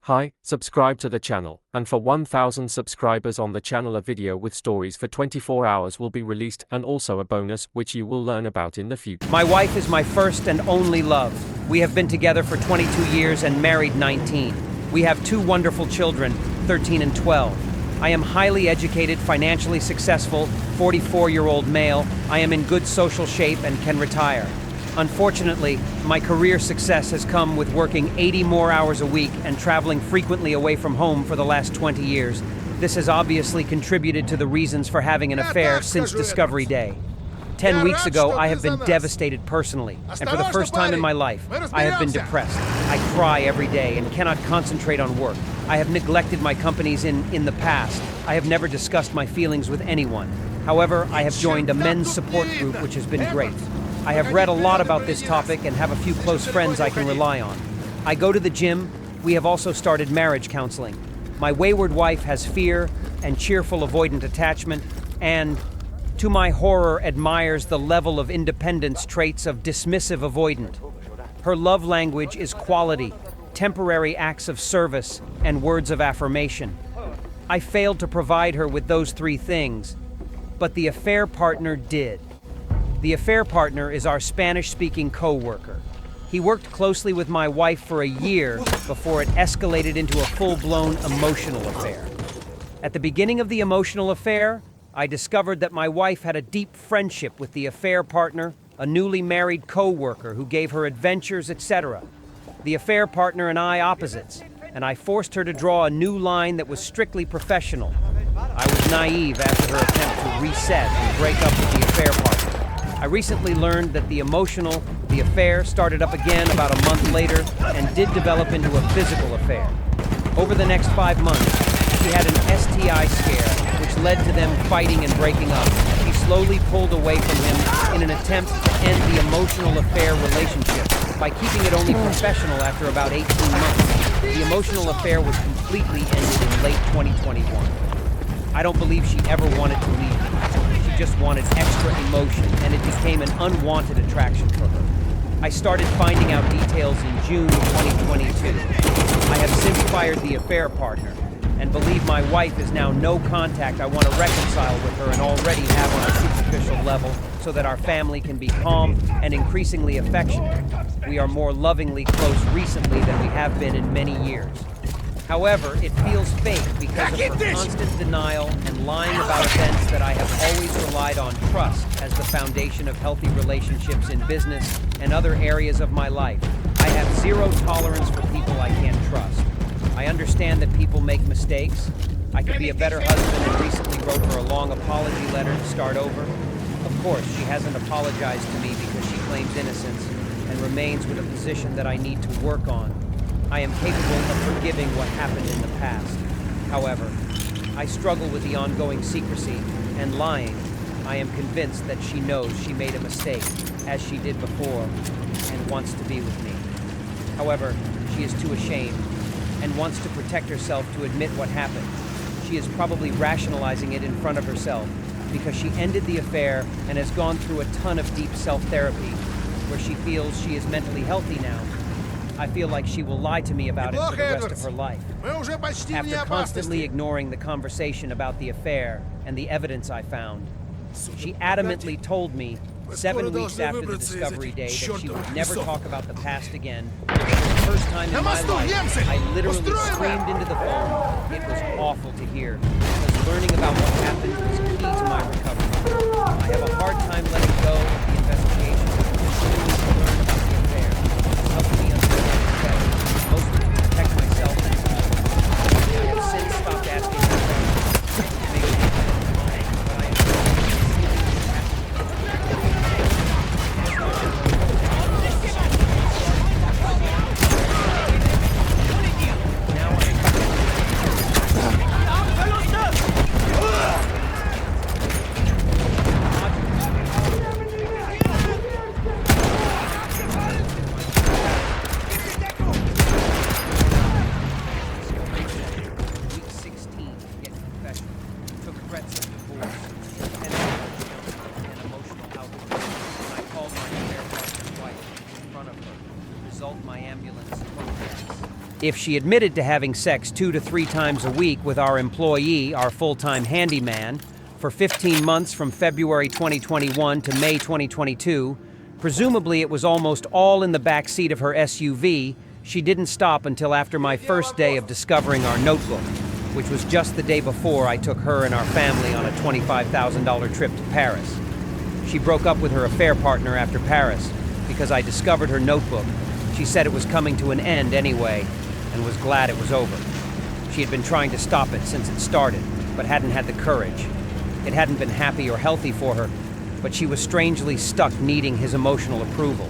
Hi, subscribe to the channel, and for 1000 subscribers on the channel a video with stories for 24 hours will be released, and also a bonus which you will learn about in the future. My wife is my first and only love. We have been together for 22 years and married 19. We have two wonderful children, 13 and 12. I am highly educated, financially successful, 44-year-old male. I am in good social shape and can retire. Unfortunately, my career success has come with working 80 more hours a week and traveling frequently away from home for the last 20 years. This has obviously contributed to the reasons for having an affair since Discovery Day. 10 weeks ago, I have been devastated personally, and for the first time in my life, I have been depressed. I cry every day and cannot concentrate on work. I have neglected my companies in the past. I have never discussed my feelings with anyone. However, I have joined a men's support group, which has been great. I have read a lot about this topic and have a few close friends I can rely on. I go to the gym. We have also started marriage counseling. My wayward wife has fear and cheerful avoidant attachment, and, to my horror, admires the level of independence traits of dismissive avoidant. Her love language is quality, temporary acts of service, and words of affirmation. I failed to provide her with those three things, but the affair partner did. The affair partner is our Spanish-speaking co-worker. He worked closely with my wife for a year before it escalated into a full-blown emotional affair. At the beginning of the emotional affair, I discovered that my wife had a deep friendship with the affair partner, a newly married co-worker who gave her adventures, etc. The affair partner and I opposites, and I forced her to draw a new line that was strictly professional. I was naive after her attempt to reset and break up with the affair partner. I recently learned that the affair started up again about a month later and did develop into a physical affair. Over the next 5 months, she had an STI scare, which led to them fighting and breaking up. She slowly pulled away from him in an attempt to end the emotional affair relationship by keeping it only professional after about 18 months. The emotional affair was completely ended in late 2021. I don't believe she ever wanted to leave me. She just wanted extra emotion, and it became an unwanted attraction for her. I started finding out details in June 2022. I have since fired the affair partner, and believe my wife is now no contact. I want to reconcile with her and already have on a superficial level so that our family can be calm and increasingly affectionate. We are more lovingly close recently than we have been in many years. However, it feels fake because of her constant denial and lying about events that I have always relied on trust as the foundation of healthy relationships in business and other areas of my life. I have zero tolerance for people I can't trust. I understand that people make mistakes. I could be a better husband and recently wrote her a long apology letter to start over. Of course, she hasn't apologized to me because she claims innocence and remains with a position that I need to work on. I am capable of forgiving what happened in the past. However, I struggle with the ongoing secrecy and lying. I am convinced that she knows she made a mistake, as she did before, and wants to be with me. However, she is too ashamed and wants to protect herself to admit what happened. She is probably rationalizing it in front of herself because she ended the affair and has gone through a ton of deep self-therapy where she feels she is mentally healthy now. I feel like she will lie to me about it for the rest of her life. After constantly ignoring the conversation about the affair and the evidence I found, she adamantly told me 7 weeks after the discovery day that she would never talk about the past again. For the first time in my life, I literally screamed into the phone. It was awful to hear, because learning about what happened was key to my recovery. I have a hard time letting go of the investigation and learn about the affair. It helped me mostly to protect myself. I have since stopped asking her questions. Maybe I'm lying, but I am If she admitted to having sex 2 to 3 times a week with our employee, our full-time handyman, for 15 months from February 2021 to May 2022, presumably it was almost all in the back seat of her SUV, she didn't stop until after my first day of discovering our notebook, which was just the day before I took her and our family on a $25,000 trip to Paris. She broke up with her affair partner after Paris because I discovered her notebook. She said it was coming to an end anyway and was glad it was over. She had been trying to stop it since it started, but hadn't had the courage. It hadn't been happy or healthy for her, but she was strangely stuck needing his emotional approval.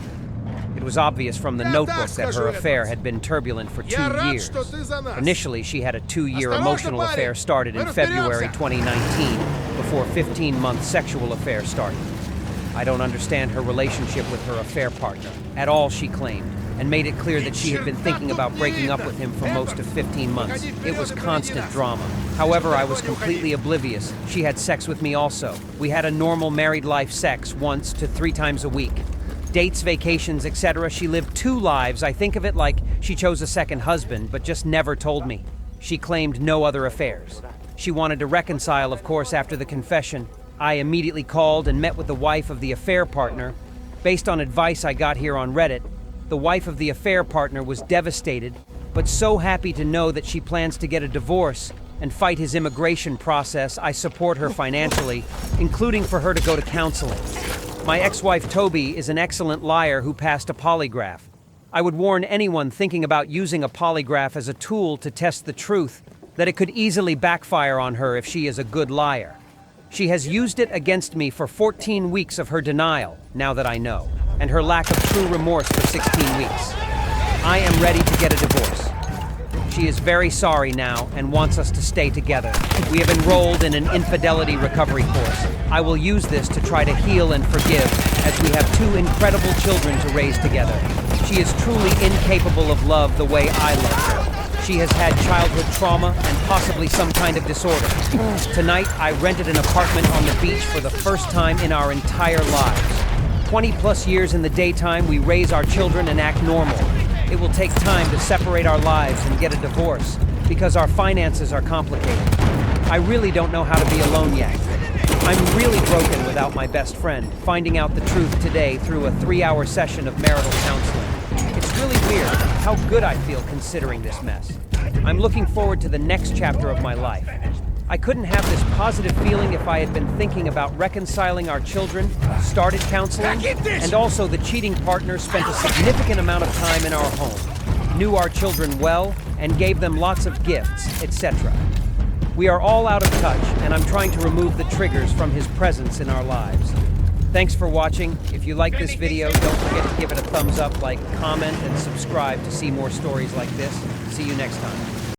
It was obvious from the notebook that her affair had been turbulent for 2 years. Initially, she had a 2-year emotional affair started in February 2019, before a 15-month sexual affair started. I don't understand her relationship with her affair partner at all, she claimed, and made it clear that she had been thinking about breaking up with him for most of 15 months. It was constant drama. However, I was completely oblivious. She had sex with me also. We had a normal married life sex once to 3 times a week. Dates, vacations, etc. She lived 2 lives. I think of it like she chose a second husband, but just never told me. She claimed no other affairs. She wanted to reconcile, of course, after the confession. I immediately called and met with the wife of the affair partner. Based on advice I got here on Reddit, the wife of the affair partner was devastated, but so happy to know that she plans to get a divorce and fight his immigration process. I support her financially, including for her to go to counseling. My ex-wife Toby is an excellent liar who passed a polygraph. I would warn anyone thinking about using a polygraph as a tool to test the truth that it could easily backfire on her if she is a good liar. She has used it against me for 14 weeks of her denial, now that I know, and her lack of true remorse for 16 weeks. I am ready to get a divorce. She is very sorry now and wants us to stay together. We have enrolled in an infidelity recovery course. I will use this to try to heal and forgive, as we have 2 incredible children to raise together. She is truly incapable of love the way I love her. She has had childhood trauma and possibly some kind of disorder. Tonight, I rented an apartment on the beach for the first time in our entire lives. 20+ years in the daytime, we raise our children and act normal. It will take time to separate our lives and get a divorce, because our finances are complicated. I really don't know how to be alone yet. I'm really broken without my best friend, finding out the truth today through a 3-hour session of marital counseling. It's really weird how good I feel considering this mess. I'm looking forward to the next chapter of my life. I couldn't have this positive feeling if I had been thinking about reconciling our children, started counseling, and also the cheating partner spent a significant amount of time in our home, knew our children well, and gave them lots of gifts, etc. We are all out of touch, and I'm trying to remove the triggers from his presence in our lives. Thanks for watching. If you like this video, don't forget to give it a thumbs up, like, comment, and subscribe to see more stories like this. See you next time.